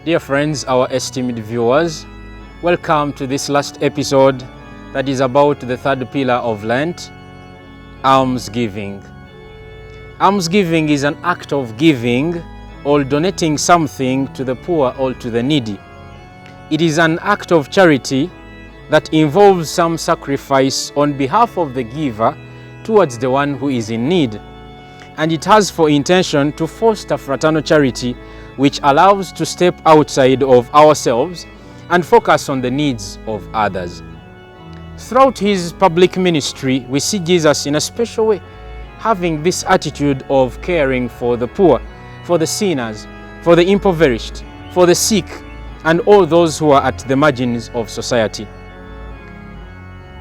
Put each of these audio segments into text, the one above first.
Dear friends, our esteemed viewers, welcome to this last episode that is about the third pillar of Lent, almsgiving. Almsgiving is an act of giving or donating something to the poor or to the needy. It is an act of charity that involves some sacrifice on behalf of the giver towards the one who is in need. And it has for intention to foster fraternal charity, which allows to step outside of ourselves and focus on the needs of others. Throughout his public ministry, we see Jesus in a special way having this attitude of caring for the poor, for the sinners, for the impoverished, for the sick, and all those who are at the margins of society.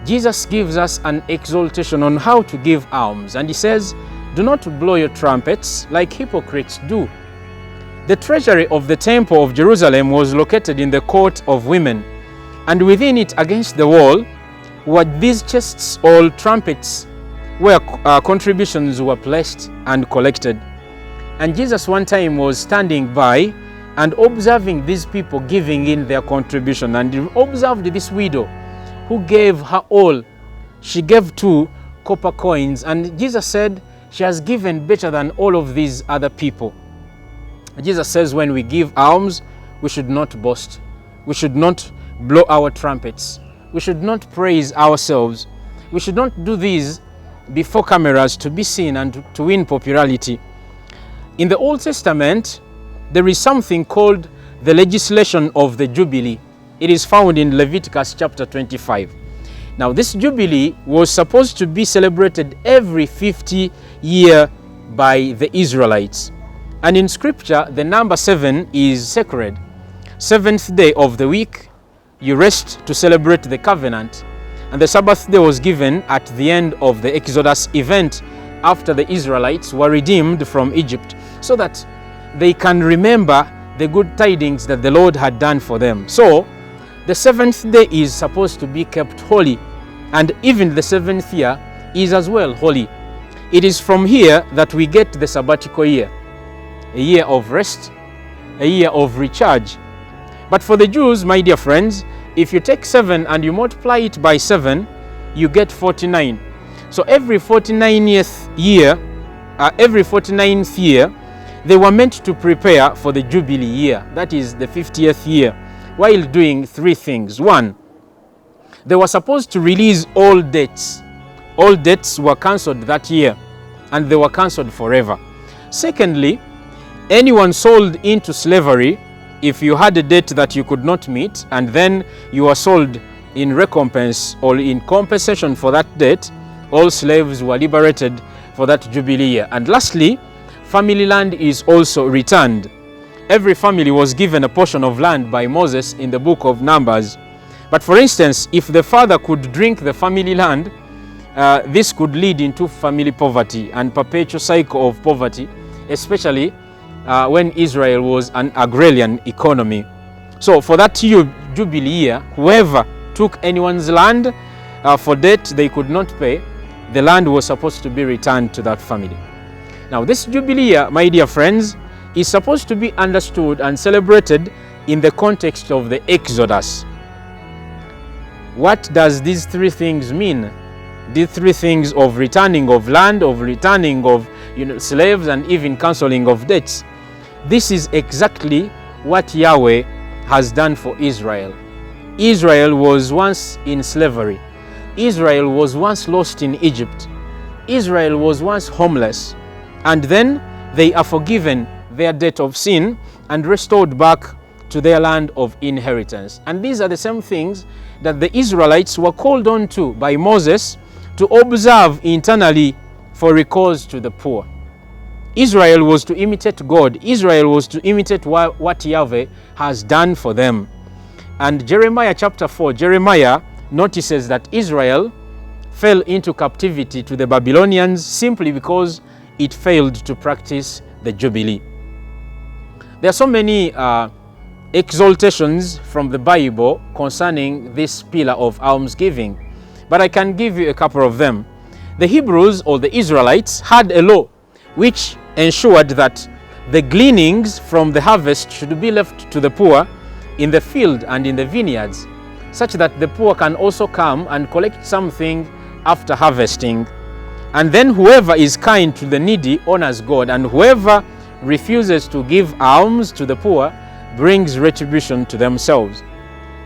Jesus gives us an exhortation on how to give alms, and he says, "Do not blow your trumpets like hypocrites do." The treasury of the Temple of Jerusalem was located in the court of women, and within it, against the wall, were these chests or trumpets where contributions were placed and collected. And Jesus one time was standing by and observing these people giving in their contribution, and he observed this widow who gave her all. She gave 2 copper coins, and Jesus said, "She has given better than all of these other people." Jesus says when we give alms, we should not boast. We should not blow our trumpets. We should not praise ourselves. We should not do these before cameras to be seen and to win popularity. In the Old Testament, there is something called the legislation of the Jubilee. It is found in Leviticus chapter 25. Now, this Jubilee was supposed to be celebrated every 50 years by the Israelites. And in Scripture, the number 7 is sacred. 7th day of the week, you rest to celebrate the covenant. And the Sabbath day was given at the end of the Exodus event after the Israelites were redeemed from Egypt, so that they can remember the good tidings that the Lord had done for them. So, the 7th day is supposed to be kept holy, and even the 7th year is as well holy. It is from here that we get the sabbatical year, a year of rest, a year of recharge. But for the Jews, my dear friends, if you take 7 and you multiply it by 7, you get 49. So every 49th year, they were meant to prepare for the Jubilee year, that is the 50th year, while doing 3 things. 1, they were supposed to release all debts. All debts were cancelled that year, and they were cancelled forever. Secondly, anyone sold into slavery, if you had a debt that you could not meet, and then you were sold in recompense or in compensation for that debt, all slaves were liberated for that Jubilee year. And lastly, family land is also returned. Every family was given a portion of land by Moses in the book of Numbers. But for instance, if the father could drink the family land, this could lead into family poverty and perpetual cycle of poverty, especially when Israel was an agrarian economy. So for that Jubilee year, whoever took anyone's land for debt they could not pay, the land was supposed to be returned to that family. Now, this Jubilee year, my dear friends, is supposed to be understood and celebrated in the context of the Exodus. What does these 3 things mean? These 3 things of returning of land, of returning of slaves, and even cancelling of debts. This is exactly what Yahweh has done for Israel. Israel was once in slavery. Israel was once lost in Egypt. Israel was once homeless. And then they are forgiven their debt of sin and restored back to their land of inheritance. And these are the same things that the Israelites were called on to by Moses to observe internally for recourse to the poor. Israel was to imitate God. Israel was to imitate what Yahweh has done for them. And Jeremiah chapter 4, Jeremiah notices that Israel fell into captivity to the Babylonians simply because it failed to practice the Jubilee. There are so many exaltations from the Bible concerning this pillar of almsgiving, but I can give you a couple of them. The Hebrews or the Israelites had a law which ensured that The gleanings from the harvest should be left to the poor in the field and in the vineyards, such that the poor can also come and collect something after harvesting. And then whoever is kind to the needy honors God, and whoever refuses to give alms to the poor brings retribution to themselves.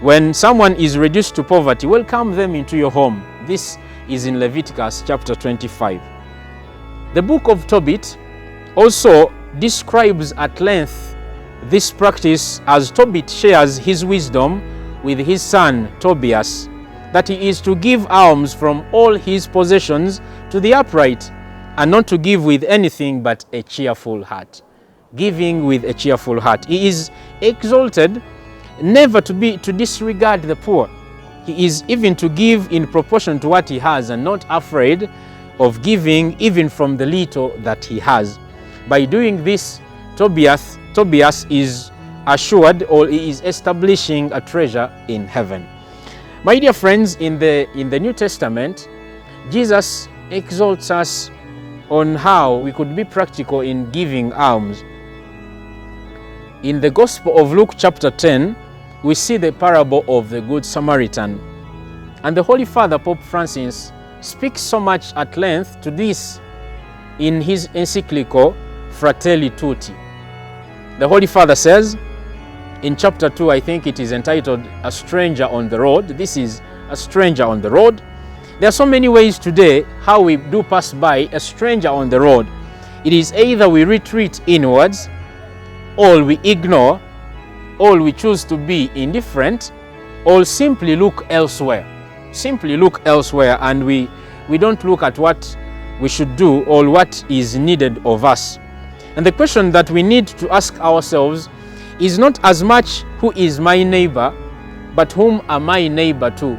When someone is reduced to poverty, welcome them into your home. This is in Leviticus chapter 25. The book of Tobit also describes at length this practice as Tobit shares his wisdom with his son Tobias, that he is to give alms from all his possessions to the upright, and not to give with anything but a cheerful heart. Giving with a cheerful heart. He is exalted never to disregard the poor. He is even to give in proportion to what he has, and not afraid of giving even from the little that he has. By doing this, Tobias is assured, or he is establishing a treasure in heaven. My dear friends, in the New Testament, Jesus exalts us on how we could be practical in giving alms. In the Gospel of Luke chapter 10, we see the parable of the Good Samaritan. And the Holy Father, Pope Francis, speaks so much at length to this in his encyclical Fratelli Tutti. The Holy Father says, in chapter 2, I think it is entitled, A Stranger on the Road. This is a stranger on the road. There are so many ways today how we do pass by a stranger on the road. It is either we retreat inwards, or we ignore, or we choose to be indifferent, or simply look elsewhere. Simply look elsewhere, and we don't look at what we should do or what is needed of us. And the question that we need to ask ourselves is not as much who is my neighbor, but whom am I neighbor to?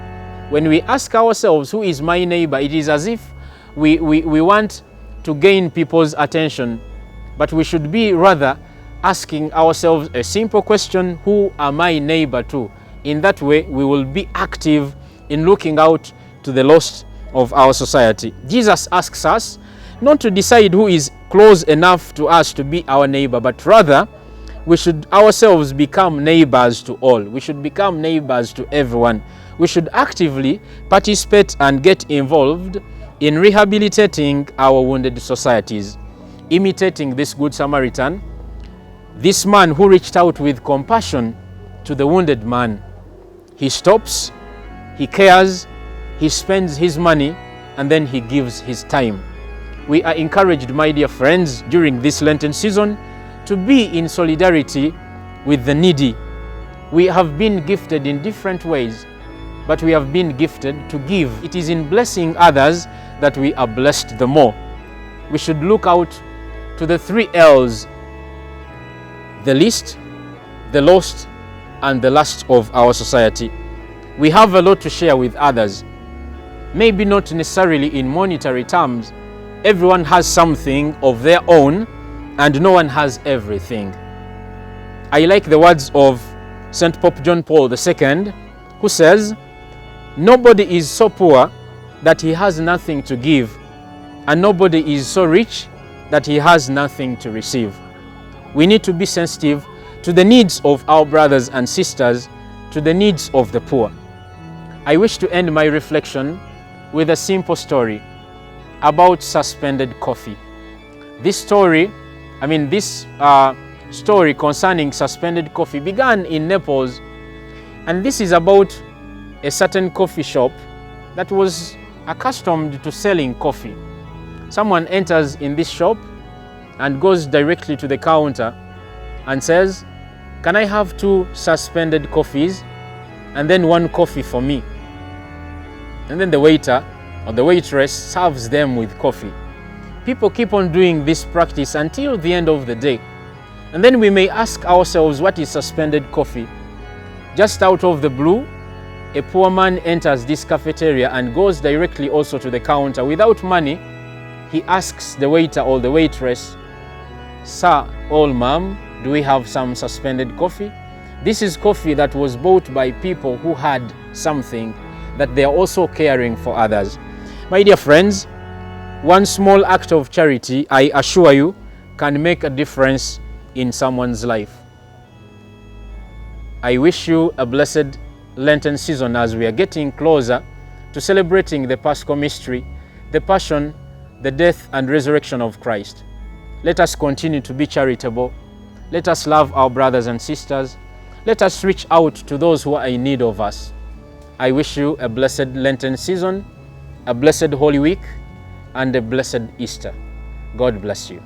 When we ask ourselves who is my neighbor, it is as if we want to gain people's attention, but we should be rather asking ourselves a simple question: who am I neighbor to? In that way, we will be active in looking out to the lost of our society. Jesus asks us not to decide who is close enough to us to be our neighbor, but rather we should ourselves become neighbors to all. We should become neighbors to everyone. We should actively participate and get involved in rehabilitating our wounded societies, imitating this Good Samaritan, this man who reached out with compassion to the wounded man. He stops, he cares, he spends his money, and then he gives his time. We are encouraged, my dear friends, during this Lenten season to be in solidarity with the needy. We have been gifted in different ways, but we have been gifted to give. It is in blessing others that we are blessed the more. We should look out to the 3 L's: the least, the lost, and the last of our society. We have a lot to share with others. Maybe not necessarily in monetary terms. Everyone has something of their own, and no one has everything. I like the words of St. Pope John Paul II, who says, "Nobody is so poor that he has nothing to give, and nobody is so rich that he has nothing to receive." We need to be sensitive to the needs of our brothers and sisters, to the needs of the poor. I wish to end my reflection with a simple story about suspended coffee. This story concerning suspended coffee began in Naples, and this is about a certain coffee shop that was accustomed to selling coffee. Someone enters in this shop and goes directly to the counter and says, "Can I have 2 suspended coffees and then 1 coffee for me?" And then the waiter or the waitress serves them with coffee. People keep on doing this practice until the end of the day. And then we may ask ourselves, what is suspended coffee? Just out of the blue, a poor man enters this cafeteria and goes directly also to the counter. Without money, he asks the waiter or the waitress, "Sir or ma'am, do we have some suspended coffee?" This is coffee that was bought by people who had something, that they are also caring for others. My dear friends, one small act of charity, I assure you, can make a difference in someone's life. I wish you a blessed Lenten season as we are getting closer to celebrating the Paschal mystery, the passion, the death and resurrection of Christ. Let us continue to be charitable. Let us love our brothers and sisters. Let us reach out to those who are in need of us. I wish you a blessed Lenten season, a blessed Holy Week, and a blessed Easter. God bless you.